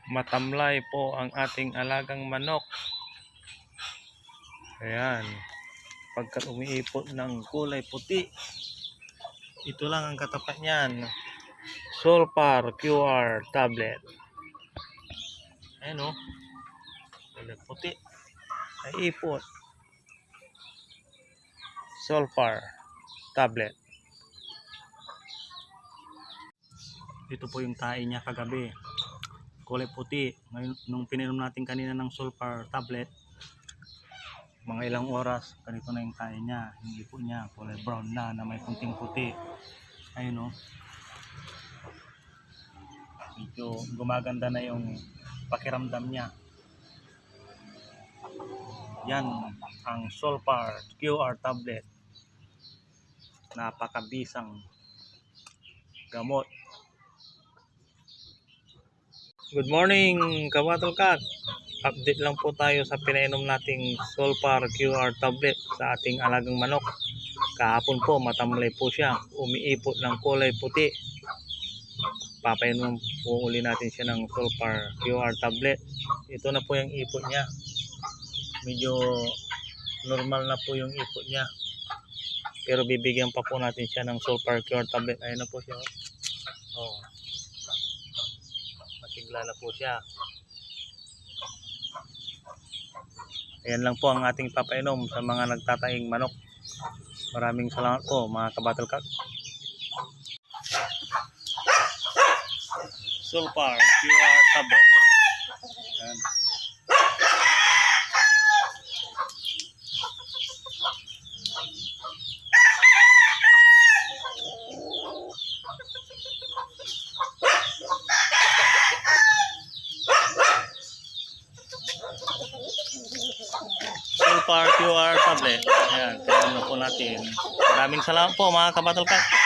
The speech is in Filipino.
Matamlay po ang ating alagang manok. Ayan. Pagka umiipot ng kulay puti, ito lang ang katapat niyan. Solpar QR tablet. Ayan o. Kulay puti. Ay ipot. Solpar tablet. Ito po yung tae niya kagabi. Kulay puti. Ngayon, nung pininom natin kanina ng Solpar tablet, mga ilang oras, ganito na yung tae niya. Hindi po niya, kulay brown na may kunting puti. Ayun o. Medyo gumaganda na yung pakiramdam niya. Yan ang Solpar QR tablet. Napakabisang gamot. Good morning, Kabattle Cat. Update lang po tayo sa pinainom nating Solpar QR tablet sa ating alagang manok. Kahapon po matamlay po siya, umiipot ng kulay puti. Papainom po uli natin siya ng Solpar QR tablet. Ito na po yung ipot niya. Medyo normal na po yung ipot niya. Pero bibigyan pa po natin siya ng Solpar QR tablet. Ayun na po siya. Oh. Masigla na po siya. Ayan lang po ang ating papainom sa mga nagtataing manok. Maraming salamat po mga Kabattle Cat. Solpar QR tablet. Ayan. Solpar QR tablet. Ayan, tingnan na po natin. Maraming salamat po mga Kabattle Cat.